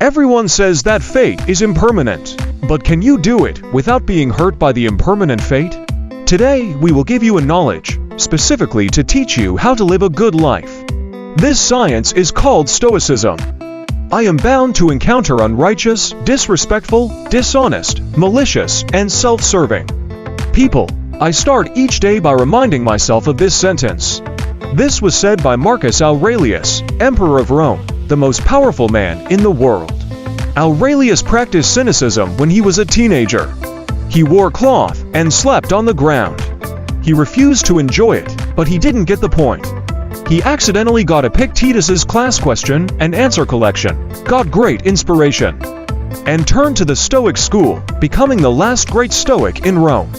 Everyone says that fate is impermanent, but can you do it without being hurt by the impermanent fate? Today, we will give you a knowledge, specifically to teach you how to live a good life. This science is called Stoicism. I am bound to encounter unrighteous, disrespectful, dishonest, malicious, and self-serving people. I start each day by reminding myself of this sentence. This was said by Marcus Aurelius, Emperor of Rome, the most powerful man in the world. Aurelius practiced cynicism when he was a teenager. He wore cloth and slept on the ground. He refused to enjoy it, but he didn't get the point. He accidentally got Epictetus's class question and answer collection, got great inspiration, and turned to the Stoic school, becoming the last great Stoic in Rome.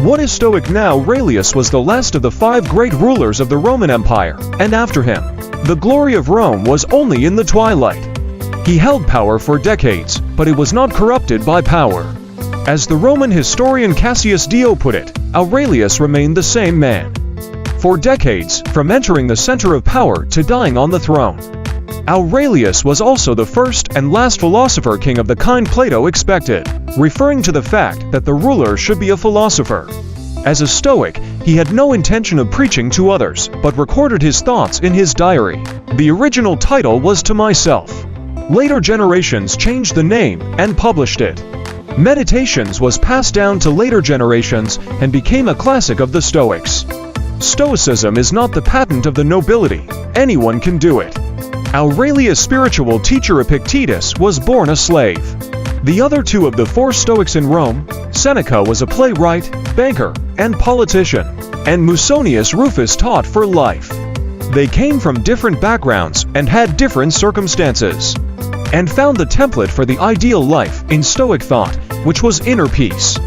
What is Stoic now? Aurelius was the last of the 5 great rulers of the Roman Empire, and after him, the glory of Rome was only in the twilight. He held power for decades, but it was not corrupted by power. As the Roman historian Cassius Dio put it, Aurelius remained the same man for decades, from entering the center of power to dying on the throne. Aurelius was also the first and last philosopher king of the kind Plato expected, referring to the fact that the ruler should be a philosopher. As a Stoic, he had no intention of preaching to others, but recorded his thoughts in his diary. The original title was To Myself. Later generations changed the name and published it. Meditations was passed down to later generations and became a classic of the Stoics. Stoicism is not the patent of the nobility. Anyone can do it. Aurelius' spiritual teacher Epictetus was born a slave. The other 2 of the 4 Stoics in Rome, Seneca was a playwright, banker, and politician, and Musonius Rufus taught for life. They came from different backgrounds and had different circumstances, and found the template for the ideal life in Stoic thought, which was inner peace.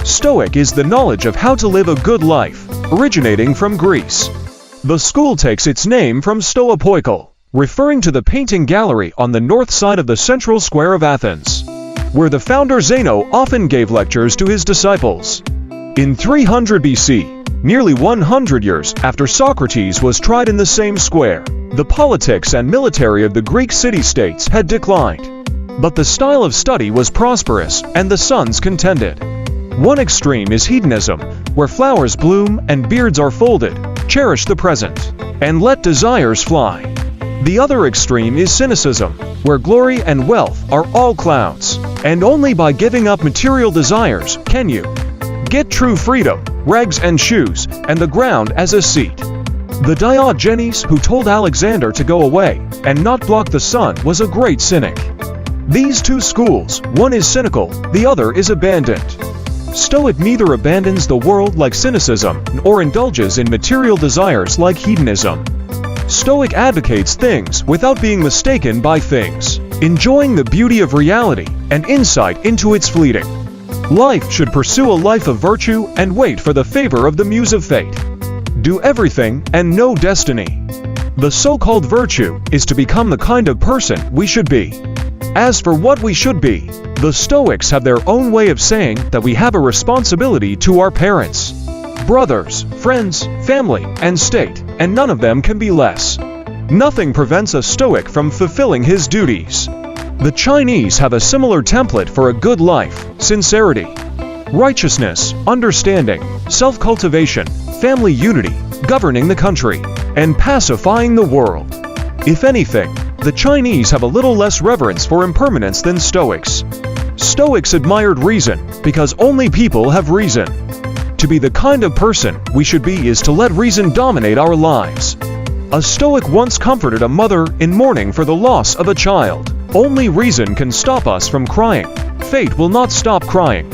Stoic is the knowledge of how to live a good life, originating from Greece. The school takes its name from Stoa, referring to the painting gallery on the north side of the central square of Athens, where the founder Zeno often gave lectures to his disciples. In 300 BC, nearly 100 years after Socrates was tried in the same square, the politics and military of the Greek city-states had declined. But the style of study was prosperous, and the sons contended. One extreme is hedonism, where flowers bloom and beards are folded, cherish the present, and let desires fly. The other extreme is cynicism, where glory and wealth are all clouds, and only by giving up material desires can you get true freedom, rags and shoes, and the ground as a seat. The Diogenes who told Alexander to go away and not block the sun was a great cynic. These 2 schools, one is cynical, the other is abandoned. Stoic neither abandons the world like cynicism nor indulges in material desires like hedonism. Stoic advocates things without being mistaken by things, enjoying the beauty of reality and insight into its fleeting. Life should pursue a life of virtue and wait for the favor of the muse of fate. Do everything and know destiny. The so-called virtue is to become the kind of person we should be. As for what we should be, the Stoics have their own way of saying that we have a responsibility to our parents, brothers, friends, family, and state, and none of them can be less. Nothing prevents a Stoic from fulfilling his duties. The Chinese have a similar template for a good life: sincerity, righteousness, understanding, self-cultivation, family unity, governing the country, and pacifying the world. If anything, the Chinese have a little less reverence for impermanence than Stoics. Stoics admired reason because only people have reason. To be the kind of person we should be is to let reason dominate our lives. A Stoic once comforted a mother in mourning for the loss of a child. Only reason can stop us from crying. Fate will not stop crying.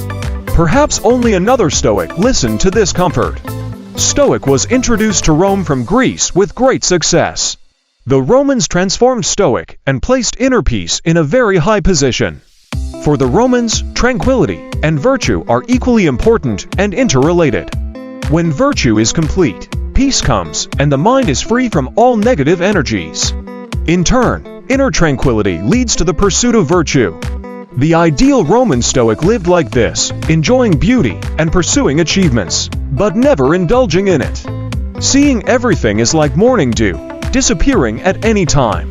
Perhaps only another Stoic listened to this comfort. Stoic was introduced to Rome from Greece with great success. The Romans transformed Stoic and placed inner peace in a very high position. For the Romans, tranquility and virtue are equally important and interrelated. When virtue is complete, peace comes and the mind is free from all negative energies. In turn, inner tranquility leads to the pursuit of virtue. The ideal Roman Stoic lived like this, enjoying beauty and pursuing achievements, but never indulging in it. Seeing everything is like morning dew, disappearing at any time.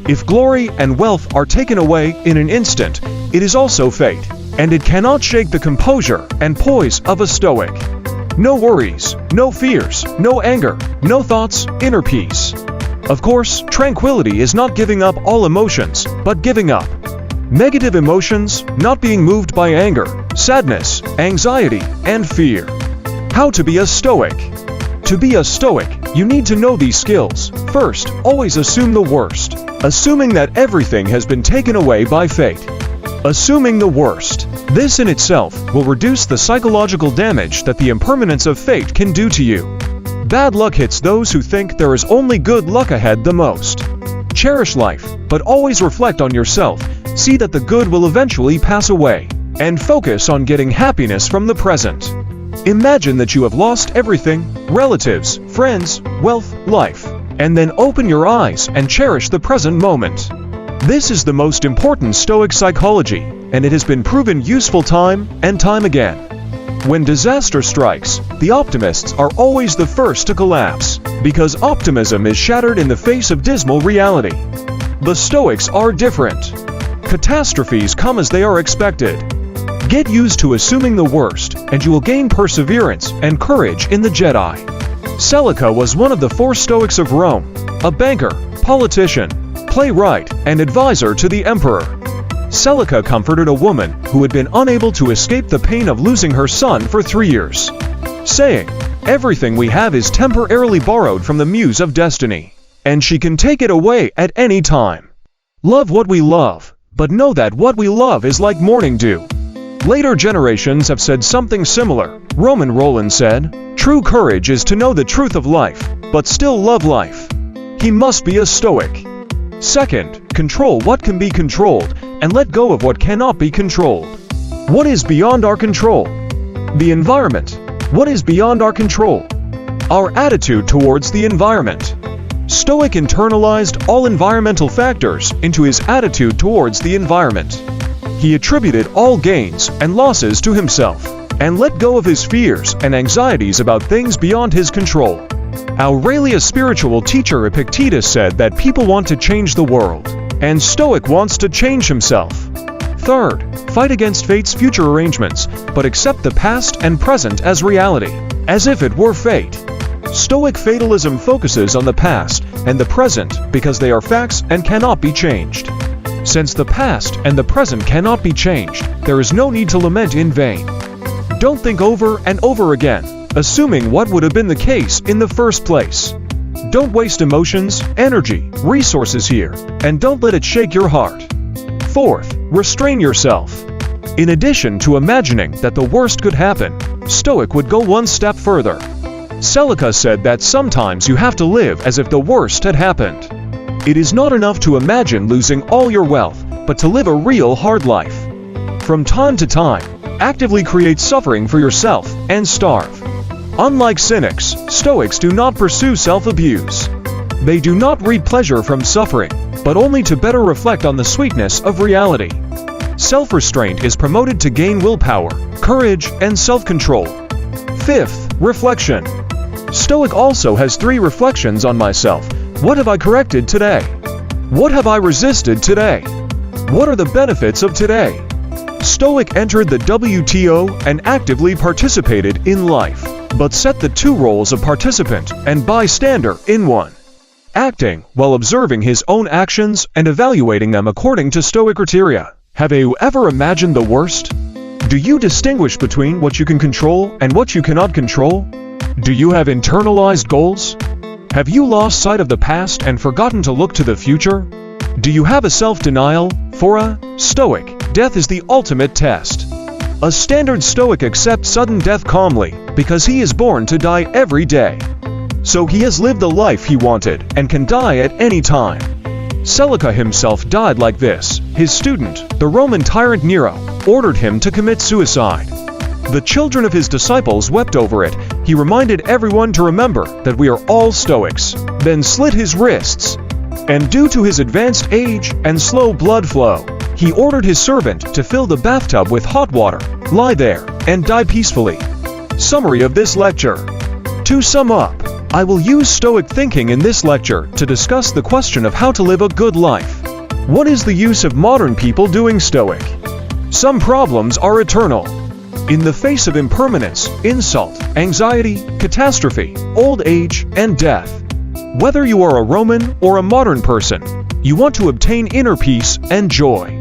If glory and wealth are taken away in an instant, it is also fate, and it cannot shake the composure and poise of a Stoic. No worries, no fears, no anger, no thoughts, inner peace. Of course, tranquility is not giving up all emotions, but giving up negative emotions, not being moved by anger, sadness, anxiety, and fear. How to be a Stoic? To be a Stoic, you need to know these skills. First, always assume the worst, assuming that everything has been taken away by fate. Assuming the worst. This in itself will reduce the psychological damage that the impermanence of fate can do to you. Bad luck hits those who think there is only good luck ahead the most. Cherish life, but always reflect on yourself, see that the good will eventually pass away, and focus on getting happiness from the present. Imagine that you have lost everything, relatives, friends, wealth, life, and then open your eyes and cherish the present moment. This is the most important Stoic psychology, and it has been proven useful time and time again. When disaster strikes, the optimists are always the first to collapse, because optimism is shattered in the face of dismal reality. The Stoics are different. Catastrophes come as they are expected. Get used to assuming the worst, and you will gain perseverance and courage in the Jedi. Seneca was one of the 4 Stoics of Rome, a banker, politician, playwright, and advisor to the emperor. Seneca comforted a woman who had been unable to escape the pain of losing her son for 3 years, saying, "Everything we have is temporarily borrowed from the muse of destiny, and she can take it away at any time. Love what we love, but know that what we love is like morning dew." Later generations have said something similar. Roman Roland said, "True courage is to know the truth of life, but still love life." He must be a Stoic. Second, control what can be controlled, and let go of what cannot be controlled. What is beyond our control? The environment. What is beyond our control? Our attitude towards the environment. Stoic internalized all environmental factors into his attitude towards the environment. He attributed all gains and losses to himself, and let go of his fears and anxieties about things beyond his control. Aurelius' spiritual teacher Epictetus said that people want to change the world, and Stoic wants to change himself. Third, fight against fate's future arrangements, but accept the past and present as reality, as if it were fate. Stoic fatalism focuses on the past and the present because they are facts and cannot be changed. Since the past and the present cannot be changed, there is no need to lament in vain. Don't think over and over again, assuming what would have been the case in the first place. Don't waste emotions, energy, resources here, and don't let it shake your heart. Fourth, restrain yourself. In addition to imagining that the worst could happen, Stoic would go one step further. Seneca said that sometimes you have to live as if the worst had happened. It is not enough to imagine losing all your wealth, but to live a real hard life. From time to time, actively create suffering for yourself and starve. Unlike cynics, Stoics do not pursue self-abuse. They do not reap pleasure from suffering, but only to better reflect on the sweetness of reality. Self-restraint is promoted to gain willpower, courage, and self-control. Fifth, reflection. Stoic also has 3 reflections on myself. What have I corrected today? What have I resisted today? What are the benefits of today? Stoic entered the WTO and actively participated in life, but set the 2 roles of participant and bystander in one. Acting while observing his own actions and evaluating them according to Stoic criteria. Have you ever imagined the worst? Do you distinguish between what you can control and what you cannot control? Do you have internalized goals? Have you lost sight of the past and forgotten to look to the future? Do you have a self-denial? For a Stoic, death is the ultimate test. A standard Stoic accepts sudden death calmly because he is born to die every day. So he has lived the life he wanted and can die at any time. Seneca himself died like this. His student, the Roman tyrant Nero, ordered him to commit suicide. The children of his disciples wept over it. He reminded everyone to remember that we are all Stoics, then slit his wrists. And due to his advanced age and slow blood flow, he ordered his servant to fill the bathtub with hot water, lie there, and die peacefully. Summary of this lecture. To sum up, I will use Stoic thinking in this lecture to discuss the question of how to live a good life. What is the use of modern people doing Stoic? Some problems are eternal. In the face of impermanence, insult, anxiety, catastrophe, old age, and death. Whether you are a Roman or a modern person, you want to obtain inner peace and joy.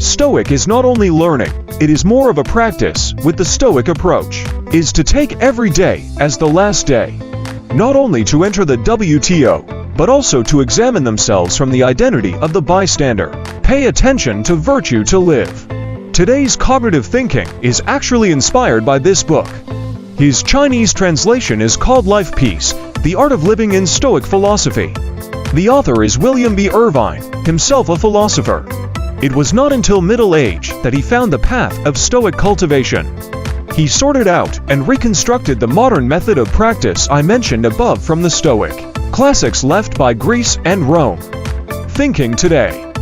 Stoic is not only learning, it is more of a practice. With the Stoic approach, is to take every day as the last day. Not only to enter the WTO, but also to examine themselves from the identity of the bystander. Pay attention to virtue to live. Today's cognitive thinking is actually inspired by this book. His Chinese translation is called Life Peace, The Art of Living in Stoic Philosophy. The author is William B. Irvine, himself a philosopher. It was not until middle age that he found the path of Stoic cultivation. He sorted out and reconstructed the modern method of practice I mentioned above from the Stoic classics left by Greece and Rome. Thinking today.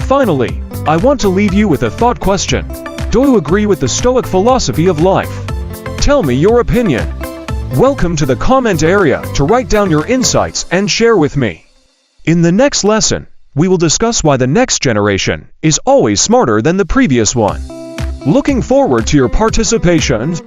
Finally, I want to leave you with a thought question. Do you agree with the Stoic philosophy of life? Tell me your opinion. Welcome to the comment area to write down your insights and share with me. In the next lesson, we will discuss why the next generation is always smarter than the previous one. Looking forward to your participation.